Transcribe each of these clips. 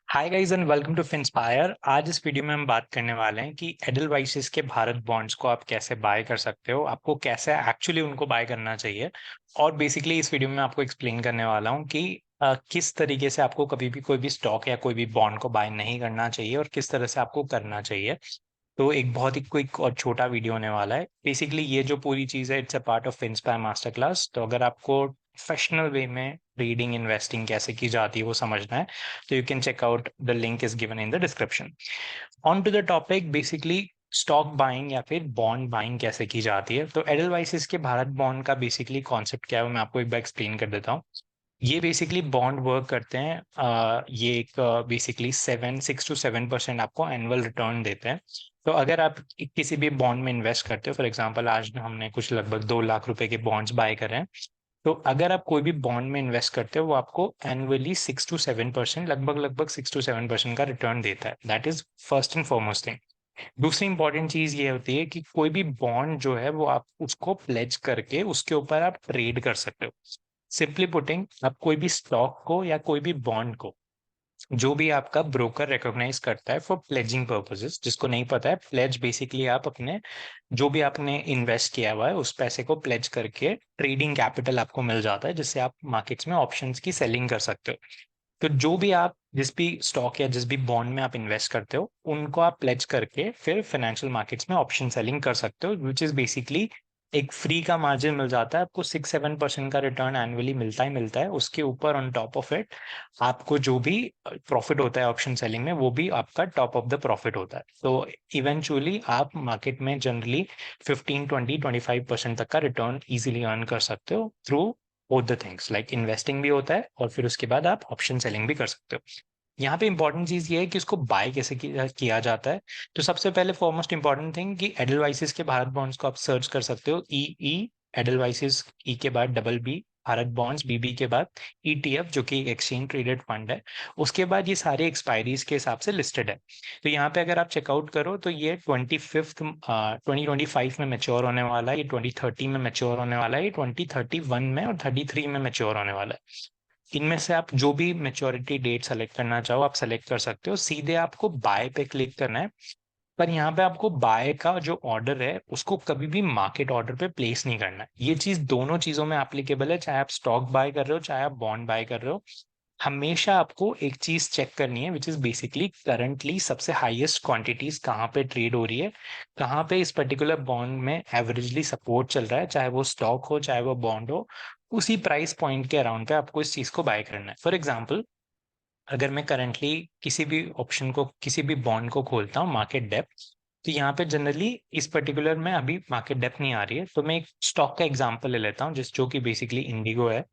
Hi guys and welcome to Finspire. आज इस video में हम बात करने वाले हैं कि एडलवाइसेस के भारत बॉन्ड्स को आप कैसे बाय कर सकते हो, आपको कैसे एक्चुअली उनको बाय करना चाहिए। और बेसिकली इस वीडियो में आपको एक्सप्लेन करने वाला हूँ कि किस तरीके से आपको कभी भी कोई भी स्टॉक या कोई भी बॉन्ड को बाय नहीं करना चाहिए और किस तरह से आपको करना चाहिए। तो एक बहुत ही क्विक और छोटा वीडियो होने वाला है। बेसिकली ये जो पूरी चीज़ है it's a part of Finspire master class. तो अगर आपको प्रोफेशनल वे में ट्रेडिंग इन्वेस्टिंग कैसे की जाती है वो समझना है तो you can check out the link is given in the description. On to the topic, basically stock buying या फिर बॉन्ड बाइंग कैसे की जाती है। तो एडलवाइसिस के भारत बॉन्ड का बेसिकली कॉन्सेप्ट क्या है वो मैं आपको एक बार एक्सप्लेन कर देता हूँ। ये बेसिकली बॉन्ड वर्क करते हैं। ये एक बेसिकली 6 to 7% आपको एनुअल रिटर्न देते हैं। तो अगर आप किसी भी बॉन्ड में इन्वेस्ट करते हो, फॉर एग्जांपल आज हमने कुछ लगभग 2 लाख रुपए के बॉन्ड्स बाय करे हैं। तो अगर आप कोई भी बॉन्ड में इन्वेस्ट करते हो वो आपको एनुअली 6 to 7%, लगभग लगभग 6 to 7% का रिटर्न देता है। That is first and foremost thing. दूसरी इंपॉर्टेंट चीज ये होती है कि कोई भी बॉन्ड जो है वो आप उसको प्लेज करके उसके ऊपर आप ट्रेड कर सकते हो। सिंपली पुटिंग, आप कोई भी स्टॉक को या कोई भी बॉन्ड को जो भी आपका ब्रोकर रिकॉग्नाइज करता है फॉर प्लेजिंग पर्पसेस, जिसको नहीं पता है, प्लेज बेसिकली आप अपने जो भी आपने इन्वेस्ट किया हुआ है उस पैसे को प्लेज करके ट्रेडिंग कैपिटल आपको मिल जाता है, जिससे आप मार्केट्स में ऑप्शंस की सेलिंग कर सकते हो। तो जो भी आप जिस भी स्टॉक या जिस भी बॉन्ड में आप इन्वेस्ट करते हो उनको आप प्लेज करके फिर फाइनेंशियल मार्केट्स में ऑप्शन सेलिंग कर सकते हो, विच इज बेसिकली एक फ्री का मार्जिन मिल जाता है आपको। 6-7% का रिटर्न एनुअली मिलता है। उसके ऊपर ऑन टॉप ऑफ इट आपको जो भी प्रॉफिट होता है ऑप्शन सेलिंग में वो भी आपका टॉप ऑफ द प्रॉफिट होता है। तो इवेंचुअली आप मार्केट में जनरली 15, 20, 25% तक का रिटर्न इजीली अर्न कर सकते हो through both the things, like investing भी होता है और फिर उसके बाद आप ऑप्शन सेलिंग भी कर सकते हो। यहाँ पे इंपॉर्टेंट चीज ये है कि उसको बाय कैसे किया जाता है। तो सबसे पहले फॉरमोस्ट इंपॉर्टेंट थिंग कि एडलवाइसिस के भारत बॉन्ड्स को आप सर्च कर सकते हो। ई एडलवाइसिस, ई के बाद डबल बी भारत बॉन्ड्स, बीबी के बाद ईटीएफ जो कि एक्सचेंज ट्रेडेड फंड है। उसके बाद ये सारे एक्सपायरीज के हिसाब से लिस्टेड है। तो यहाँ पे अगर आप चेकआउट करो तो ये 2025 में मेच्योर होने वाला है, ये 2030 में मेच्योर होने वाला है, ये 2031 में और 33 में मेच्योर होने वाला है। इनमें से आप जो भी मेच्योरिटी डेट सेलेक्ट करना चाहो आप सेलेक्ट कर सकते हो। सीधे आपको बाय पे क्लिक करना है। पर यहाँ पे आपको बाय का जो ऑर्डर है उसको कभी भी मार्केट ऑर्डर पे प्लेस नहीं करना है। ये चीज दोनों चीजों में एप्लीकेबल है, चाहे आप स्टॉक बाय कर रहे हो चाहे आप बॉन्ड बाय कर रहे हो। हमेशा आपको एक चीज चेक करनी है, विच इज बेसिकली करंटली सबसे हाईएस्ट क्वांटिटीज कहाँ पे ट्रेड हो रही है, कहाँ पे इस पर्टिकुलर बॉन्ड में एवरेजली सपोर्ट चल रहा है, चाहे वो स्टॉक हो चाहे वो बॉन्ड हो। उसी प्राइस पॉइंट के अराउंड पे आपको इस चीज को बाय करना है। फॉर एग्जाम्पल, अगर मैं करंटली किसी भी ऑप्शन को किसी भी बॉन्ड को खोलता हूँ मार्केट डेप्थ, तो यहाँ पे जनरली इस पर्टिकुलर में अभी मार्केट डेप्थ नहीं आ रही है। तो मैं एक स्टॉक का एग्जांपल ले लेता हूँ जिस जो कि बेसिकली इंडिगो है।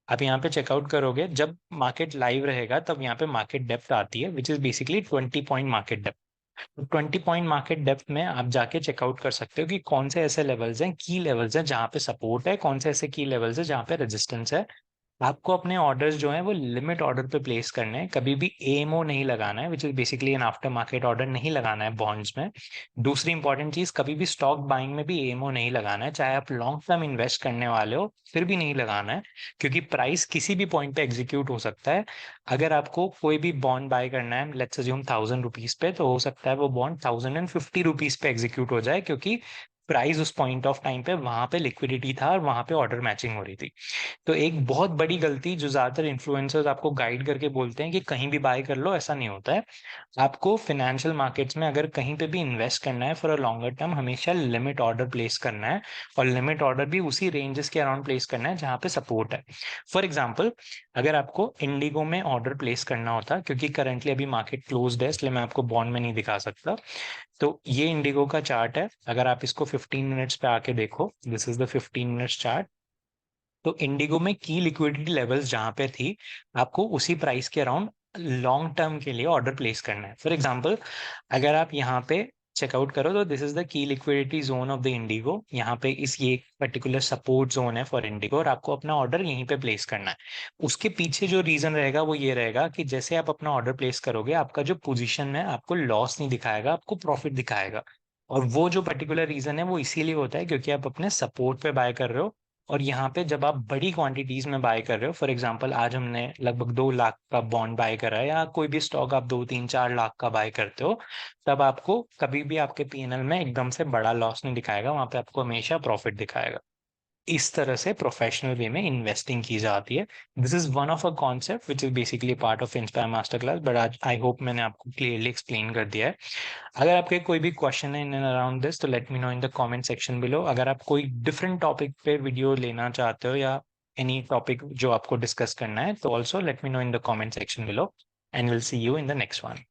आप यहाँ पे चेकआउट करोगे जब मार्केट लाइव रहेगा तब यहाँ पे मार्केट डेप्थ आती है, which is basically 20 point market depth. तो 20 पॉइंट मार्केट डेप्थ में आप जाके चेकआउट कर सकते हो कि कौन से ऐसे लेवल्स हैं, की लेवल्स हैं जहाँ पे सपोर्ट है, कौन से ऐसे की लेवल्स हैं जहाँ पे रेजिस्टेंस है। आपको अपने ऑर्डर्स जो है वो लिमिट ऑर्डर पे प्लेस करने हैं, कभी भी एएमओ नहीं लगाना है, which is basically an after market order नहीं लगाना है बॉन्ड्स में। दूसरी इंपॉर्टेंट चीज, कभी भी स्टॉक बाइंग में भी एएमओ नहीं लगाना है, चाहे आप लॉन्ग टर्म इन्वेस्ट करने वाले हो फिर भी नहीं लगाना है, क्योंकि प्राइस किसी भी पॉइंट पे एग्जीक्यूट हो सकता है। अगर आपको कोई भी बॉन्ड बाय करना है लेट्स अज्यूम 1000 रुपीज पे, तो हो सकता है वो बॉन्ड 1050 रुपीज पे एग्जीक्यूट हो जाए, क्योंकि प्राइस उस पॉइंट ऑफ टाइम पे वहां पे लिक्विडिटी था और वहां पे ऑर्डर मैचिंग हो रही थी। तो एक बहुत बड़ी गलती जो ज्यादातर इन्फ्लुएंसर्स आपको गाइड करके बोलते हैं कि कहीं भी बाय कर लो, ऐसा नहीं होता है। आपको फाइनेंशियल मार्केट्स में अगर कहीं पे भी इन्वेस्ट करना है फॉर अ लॉन्गर टर्म, हमेशा लिमिट ऑर्डर प्लेस करना है। और लिमिट ऑर्डर भी उसी रेंजेस के अराउंड प्लेस करना है जहां पे सपोर्ट है। फॉर एग्जाम्पल, अगर आपको इंडिगो में ऑर्डर प्लेस करना होता, क्योंकि करंटली अभी मार्केट क्लोज्ड है इसलिए मैं आपको बॉन्ड में नहीं दिखा सकता। तो ये इंडिगो का चार्ट है, अगर आप इसको 15 मिनट्स पे आके देखो, this is the 15 minutes chart. तो इंडिगो में की लिक्विडिटी लेवल्स जहां पे थी, आपको उसी प्राइस के अराउंड लॉन्ग टर्म के लिए ऑर्डर प्लेस करना है। फॉर एग्जांपल, अगर आप यहाँ पे चेकआउट करो तो this is the key liquidity zone of the Indigo. यहाँ पे इस ये पर्टिकुलर सपोर्ट जोन है फॉर इंडिगो और आपको अपना ऑर्डर यहीं पे प्लेस करना है। उसके पीछे जो रीजन रहेगा वो ये रहेगा कि जैसे आप अपना ऑर्डर प्लेस करोगे आपका जो पोजीशन है आपको लॉस नहीं दिखाएगा, आपको प्रॉफिट दिखाएगा। और वो जो पर्टिकुलर रीजन है वो इसीलिए होता है क्योंकि आप अपने सपोर्ट पे बाय कर रहे हो और यहाँ पे जब आप बड़ी क्वांटिटीज में बाय कर रहे हो, फॉर एग्जांपल आज हमने लगभग 2 लाख का बॉन्ड बाय करा है, या कोई भी स्टॉक आप 2 3 4 लाख का बाय करते हो, तब आपको कभी भी आपके पीएनएल में एकदम से बड़ा लॉस नहीं दिखाएगा, वहां पे आपको हमेशा प्रॉफिट दिखाएगा। इस तरह से प्रोफेशनल वे में इन्वेस्टिंग की जाती है। This is one of a concept which is basically part of inspire master class, but आज आई होप मैंने आपको क्लियरली एक्सप्लेन कर दिया है। अगर आपके कोई भी क्वेश्चन है इन एंड अराउंड दिस, तो let me know in the comment section below. अगर आप कोई डिफरेंट टॉपिक पे वीडियो लेना चाहते हो, या एनी टॉपिक जो आपको डिस्कस करना है, तो also let me know in the comment section below, and will see you in the next one.